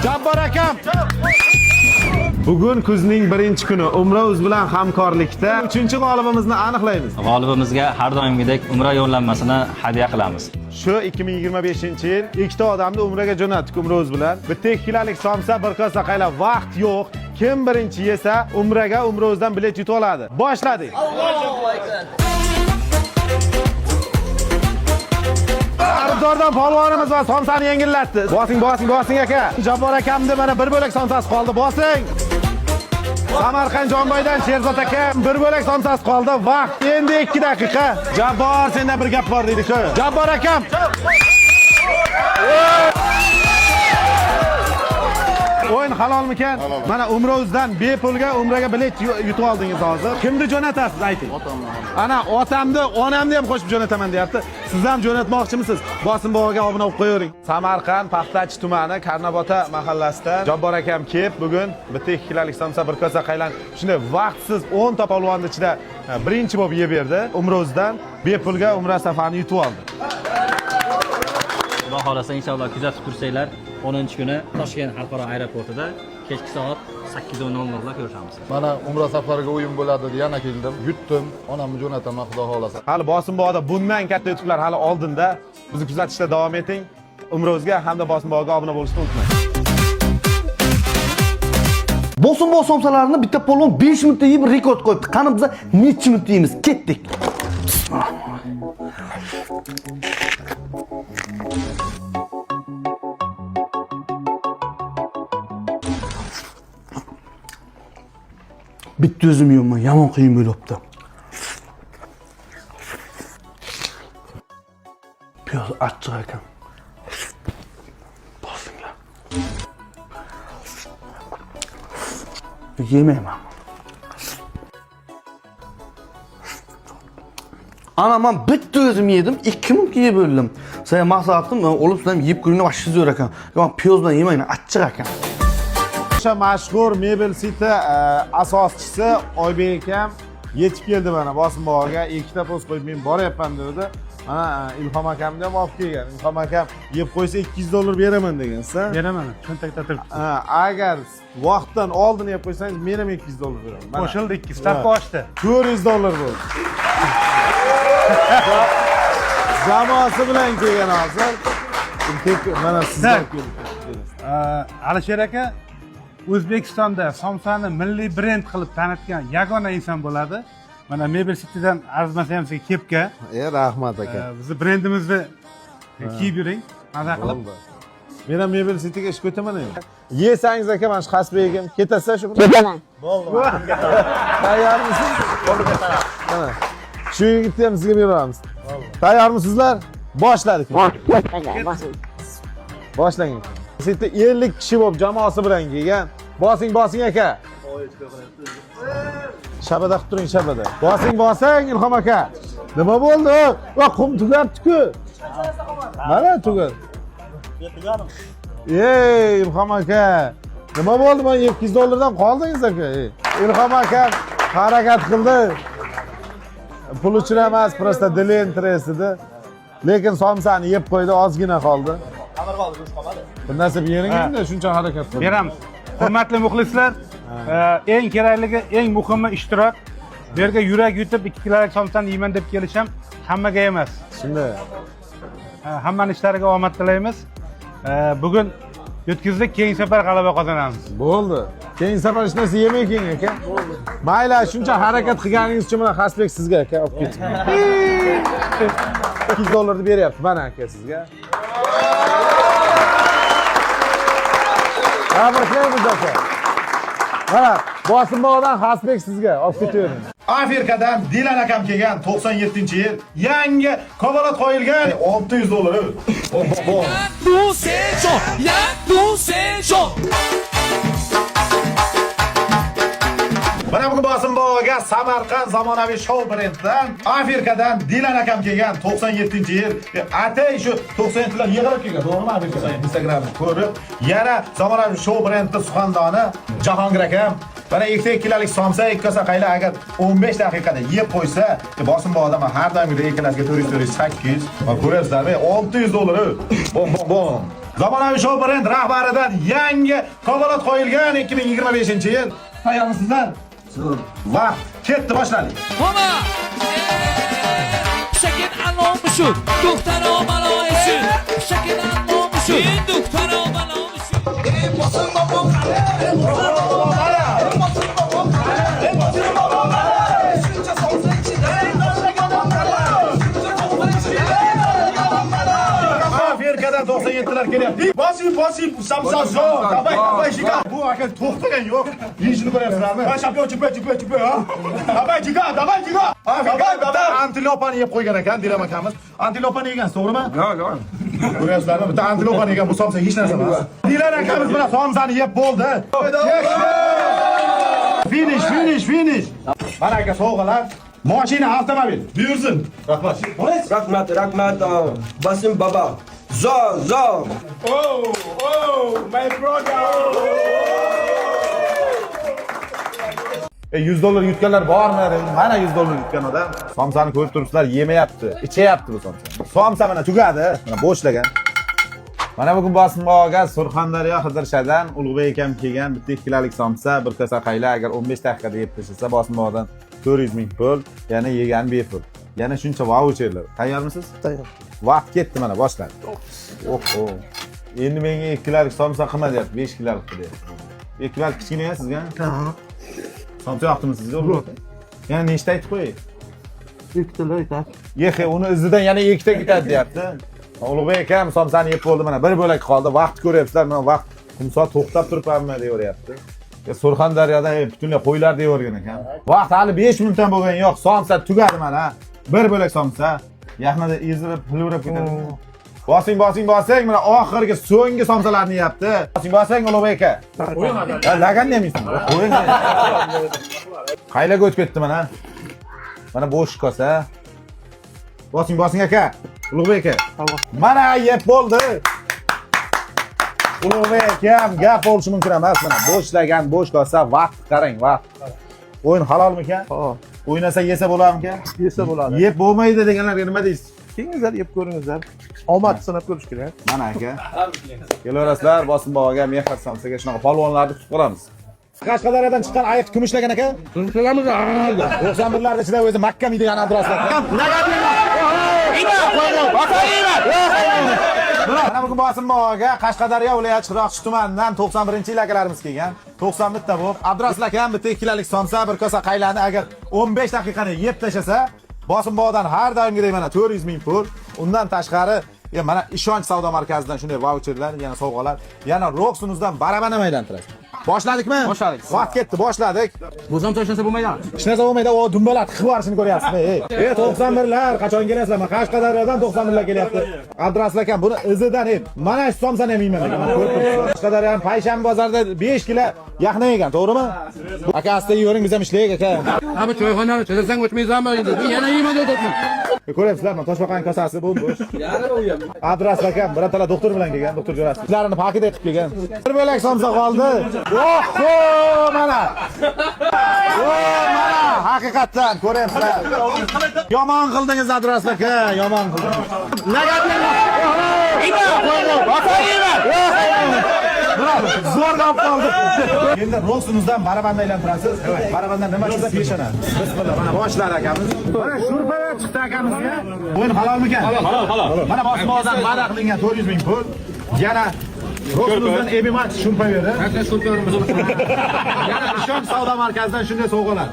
Jabbor akam. Bugun kuzning birinchi kuni Umra.uz bilan hamkorlikda 3-g'olibimizni aniqlaymiz. G'olibimizga har doimgidek Umra yo'llanmasini hadya qilamiz. Shu 2025-yil ikkita odamni Umraga jo'natdik Umra.uz bilan. Bitta 2 kilolik somsa, bir kosa qayla vaqt yo'q. Kim birinchi yesa Umraga Umra.uzdan bilet yutib oladi. Boshladik. Allohu akbar. Arzordan polvonimiz va somsani yengillatdi. Bosing aka. Jabbor akamni mana bir bo'lak somsasi qoldi. Bosing. Samarqand Jonboydan Sherzod aka bir bo'lak somsasi qoldi. Vaqt endi 2 daqiqa. Jabbor, senda bir gap bor deydi-ku. Jabbor akam. O'yin halolmikan? Mana Umra.uzdan bepulga Umraga bilet yutib oldingiz hozir. Kimni jo'natasiz ayting? Ana otamni, onamni ham qo'shib jo'nataman deyapti. Siz ham jo'natmoqchimisiz? Bosim bog'iga obuna bo'lib qo'yavering. Samarqand Paxtachi tumani Karnobota mahallasidan Jabbor akam kelib bugun bitta 2 kilolik somsa, bir kosa qaylan shunday vaqtsiz 10 ta polvonni ichida birinchi bo'lib yeb berdi. Umra.uzdan bepulga Umra safarini yutib oldi. Xudo xolasa inshaalloh kuzatib tursanglar, 10-kuni Toshkent xalqaro aeroportida kechki soat 8:00 da ko'rishamiz. Mana Umra safariga o'yin bo'ladi deb yana keldim. Yutdim, onamni jo'nataman xudo xolasa. Hali Bosim bog'da bundan katta yutuqlar hali oldinda. Bizni kuzatishda davom eting. Umra.uzga hamda Bosim bog'iga obuna bo'lishni unutmang. Bosim bog' somsalarini bitta polvon 5 minutda yeb rekord qo'yibdi. Qani biz necha minutda yeymiz? Ketdik. Bitta o'zim yeyman, yomon qiyin bo'libdi. Piyoz achchiq ekan. Bosinglar. Yemayman. Ana men bitta o'zim yedim, 2 minutga yeb bo'ldim. Sen maqsadim, men olib sizdan yeb ko'ringlar, vaqti zo'r ekan. Men piyoz bilan yemayman, achchiq ekan. Mashhur Mebel City asoschisi Oybek akam yetib keldi mana Bosim bog'iga. 2 ta post qo'yib men boryapman dedi. Mana Ilhom akamni ham olib kelgan. Ilhom akam yeb qo'ysa $200 beraman degansiz. Beraman. Cho'ntakda turibdi. Agar vaqtdan oldin yeb qo'ysangiz men ham $200 beraman. Qo'shildi, 2 stavka oshdi. $400 bo'ldi. Jamoasi bilan kelgan hozir. Mana sizlar keldingiz. Alisher aka O'zbekistonda somsani milliy brend qilib tanitgan yagona inson bo'ladi. Mana Mebel City'dan arzimasa ham sizga kepka. Rahmat aka. Bizni brendimizni kiyib yuring, maza qilib. Men ham Mebel City'ga ish ko'taman endi. Yesangiz aka, mana shu Xasbegim ketasiz shu. Ketaman. Bo'ldi. Tayyormisiz? Mana. Shu yigitni ham sizga beramiz. Tayyormisizlar? Boshladik. Boshlang. City 50 kishi bo'lib jamoasi bilan kelgan. Bosing aka. Shabada qilib turing, shabada. Bosing Ilhom aka. Nima bo'ldi? Va qum tugabdi-ku. Mana tugadi. Ilhom aka. Nima bo'ldi? Men $200 dan qoldingiz aka. Ilhom aka harakat qildi. Pul uchun emas, prosta dili interest edi. Lekin somsani yeb qo'ydi, ozgina qoldi. Xabar qoldi, go'sht qolmadi. Bir narsa bering-da, shuncha harakat qildi. Beramiz. Hurmatli muxlislar, eng kerakligi, eng muhimi ishtirok. Bu yerga yurak yutib 2 kilolik somsani yeyman deb kelish ham hammaga emas. Shunday. Hammaning ishlariga omad tilaymiz. Bugun yutkizdik, keyingi safar g'alaba qozonamiz. Bo'ldi. Keyingi safar hech narsa yemay keling aka. Mayli, shuncha harakat qilganingiz uchun mana Xasbek sizga aka olib keting. $200 beryapti mana aka sizga. Tabriklaymiz aka. Mana Bosim bog'dan Xasbek sizga olib ketavering. Afrikadan Dilan akam kelgan 97-yil. Yangi kovalat qo'yilgan $600. Mana bugun Bosim bog'iga Samarqand zamonaviy shou brendidan Afrikadan Dilan akam kelgan 97-yil. Atay shu 90-yillar yig'ilib kelgan, to'g'rimi Afrikadan? Instagramda ko'rib, yana zamonaviy shou brendi suxandoni Jahongir akam mana 2 kilolik somsa, 2 kosa qayla agar 15 daqiqada yeb qo'ysa, Bosim bog'ida har doim 2 kilosiga $400, 800, va ko'rasizlarmi? $600. Bom. Zamonaviy show brend rahbaridan yangi kafolat qo'yilgan 2025-yil. Tayyormisizlar? Vaqt ketdi, boshladik. Mama! Shakin alomuşu, doktor omalomuşu. Shakin alomuşu, doktor omalomuşu. Afrikadan 97'lar kelyapti. Bosim, samsazo. Davay, jiga. Bu aka to'xtagan yo'q. Yeyishni ko'ryapsizlarmi? Ha, champion, chipa, ha. Davay, jiga. Davay. Antilopani yeb qo'ygan ekan, Dilam akamiz. Antilopani yegansiz, to'g'rimi? Yo'q. Ko'ryapsizlarmi? Bitta antilopani yegan, bu somsa hech narsa emas. Dilam akamiz bilan somsani yeb bo'ldi. Finish. Mana aka sovg'alar. Mashina, avtomobil. Buyursin. Rahmat. Rahmat, Basim baba. Zo. Oh, my brother. $100 yutganlar bormi? Mana $100 yutgan odam. Somsani ko'rib turibsizlar, yemayapti, ichyapti bu somsa. Somsa mana tugadi, mana bo'shlagan. Mana bugun bosim bog'ga Surxondaryo Qidirshahdan Ulug'bek akam kelgan bitta 2 kilolik somsa, bir kosa qayla agar 15 daqiqada yeb tashlasa bosim bog'dan 400 ming pul, yana yegan bepul. Yana shuncha vaucherlar. Tayyormisiz? Tayyor. Vaqt ketdi, mana boshladi. Oho. Endi menga 2 kilolik somsa qilma deyapti, 5 kilolik qilyapti. 2 kilolik kichkina sizga? Ha. Somsa yoqdimi sizga? Yana nechta aytib qo'y? 2 kilolik aytadi. Yexe, uni izidan yana 2 ta ketadi deyapti. Ulug'bek akam somsani yeb bo'ldi, mana bir bo'lak qoldi. Vaqt ko'ryapsizlar, mana vaqt qumsoat to'xtab turibmi deyaveryapti. Surxondaryoda butunlay qo'ylar deyavergan ekan. Vaqt hali 5 minutdan bo'lgan yo'q, somsa tugadi mana. Bir bo'lak somsa. Yaqinda ezilib, pulurib ketadi. Bosing, mana oxirgi so'nggi somsalarni yeyapti. Bosing Ulug'bek aka. Ha, lagan demaysiz. Qo'ying. Qaylaga o'tib ketdi mana. Mana bo'sh kosa. Bosing aka. Ulug'bek aka. Mana yeb bo'ldi. Ulug'bek akam gap bo'lishi mumkin emas mana. Bo'shlagan, bo'sh kosa, vaqt qarang, vaqt. O'yin halolmikan? Ha. O'ynasa yesa bo'ladimi-kan? Yesa bo'ladi. Yeb bo'lmaydi deganlarga nima deysiz? Kelingizlar, yeb ko'ringizlar. Omad sinab ko'rish kerak. Mana aka. Kelaverasizlar, bosim bog'ga, mehr somsaga shunaqa polvonlarni kutib qolamiz. Qashqadaryodan chiqqan ayiq kumushlagan aka. Kumushlagamiz. 91larda ichida o'zi Makka degan adreslar. Mana bugun bosim bog'ga Qashqadaryo viloyati Chiroqchi tumanidan 91-yil akalarimiz kelgan. 90 bitta bo'lib, Abdurasul akam bitta 2 kilolik somsa, bir kosa qaylani agar 15 daqiqani yeb tashlasa, bosim bog'dan har doimgidek mana 400 ming pul. Undan tashqari mana ishonch savdo markazidan shunday vaucherlar, yana sovg'alar, yana Roxsunuzdan barabana aylantirasiz. Boshladikmi? Boshladik. Vaqt ketdi, boshladik. Bu somsa ishlasa bo'lmaydi. Hech narsa bo'lmaydi, o dumbalar qilib yuborishini ko'ryapsizmi? 91lar, qachon kelasizlar? Mana Qashqadaryodan 91lar kelyapti. Abdurasul akam buni izidan yeb. Mana shu somsani ham yeyman ekan. Qashqadaryodan Payshanba bozorida 5 kilo yaxna yegan, to'g'rimi? Aka asta yeyvering, biz ham ishlaylik aka. Abi choyxonani chizsang o'chmaysanmi endi? Yana yeyman deyapman. Ko'ryapsizlar, mana toshbaqaning kosasi bu bo'sh. Abdurasul akam birontalar doktor bilan kelgan, doktor Jo'rasi. Sizlarni pakida qilib kelgan. Bir bo'lak somsa qoldi. Oho, mana. Mana haqiqatdan ko'ryapsizlar. Yomon qildingiz Abdurasul aka, yomon qildingiz. Zo'r gap qoldi. Endi Roxsunuzdan barabanda aylantirasiz. Barabandan nima chiqsa peshona. Bismillah, mana boshlar akamiz. Mana shurpalar chiqdi akamizga. O'yin halolmikan? Halol. Mana bosmodan va'da qilingan 400 ming pul. Yana Roxsunuzdan Ebimat shurpa berdi. Qancha shurpalarimiz bor? Yana ishonch savdo markazidan shunday sovg'alar.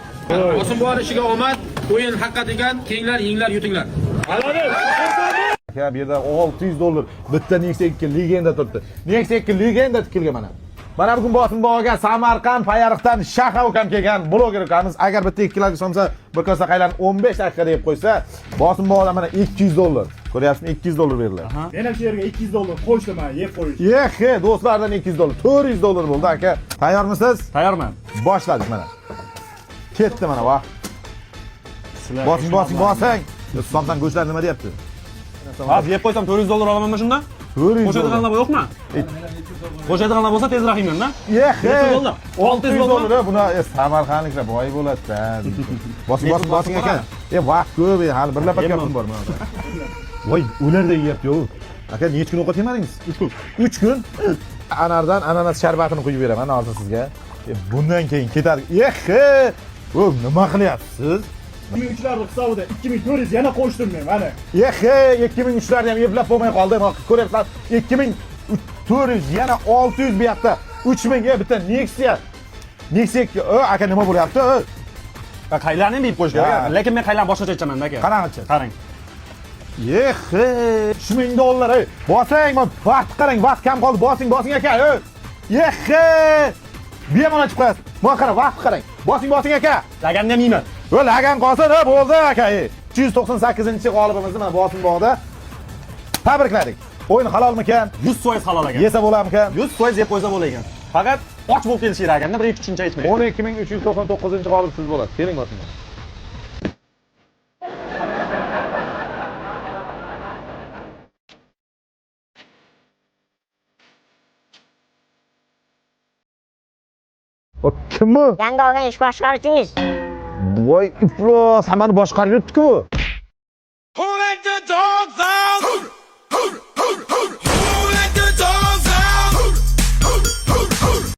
Bosim bor ishiga omad, o'yin haqiqat ekan, kelinglar, yenglar, yutinglar. Aka bu yerda $600 bitta Nexia 2 legenda turibdi. Nexia 2 legenda tikilgan mana. Mana bugun bosim bog'ga Samarqand Payariqdan Shaha ukam kelgan bloger ukamiz. Agar bitta 2 kilolik somsa bir kosa qaylarni 15 daqiqada yeb qo'ysa, bosim bog'da mana $200. Ko'ryapsizmi? $200 beriladi. Men ham shu yerga $200 qo'shdim, yeb qo'yish. Yehe, do'stlardan $200, $400 bo'ldi aka. Tayyormisiz? Tayyorman. Boshladik mana. Ketdi mana vaqt. Bosing. Somsan go'shtlar nima deyapti? Hop, yeb qo'ysam $400 olamanmi shunda? Qo'shadiganlar yo'qmi? Qo'shadiganlar bo'lsa tezroq yeyman-da. Yehe. $600. Buni Samarqandliklar boy bo'ladi-da. Bosing aka. Vaqt ko'p, hali bir lapat gapim bor mana. Voy, ularda yeyapti-yu. Aka necha kun ovqat yemadingiz? 3 kun. 3 kun anardan ananas sharbatini quyib beraman hozir sizga. Bundan keyin ketadi. O nima qilyapsiz? 2003'larda hisobida 2400 yana qo'shdim men mana. 2003'larda ham eplab bo'lmay qoldi. Ko'ryapsizlar, 2400 yana 600 bu yoqda. 3000 ga bitta Nexia. Nexia, aka nima bo'lyapti? Qaylarni deb qo'yishgan. Lekin men qaylarni boshqacha aytaman aka. Qarangchi. Qarang. 3000 dollar. Bosing, vaqt qarang, vaqt kam qoldi. Bosing aka. Bemalol ochib qo'yasiz. Mana qarang, vaqt qarang. Bosing aka. Laganni ham yeyman. Lagan qolsa, bo'ldi aka. 398-g'olibimizni mana bosim bog'da tabrikladik. O'yin halolmikan? 100% halol ekan. Yesa bo'larmikan? 100% yeb qo'ysa bo'lagan. Faqat och bo'lib kelish kerak ekanda, bir ikki tushuncha aytmayman. 12399-g'olib siz bo'lasiz. Keling bosimga. O kimmi? Yangi olgan ish boshqaruvchingiz. Voy, iflos, hammani boshqarib yuribdi-ku. Who let the dogs out?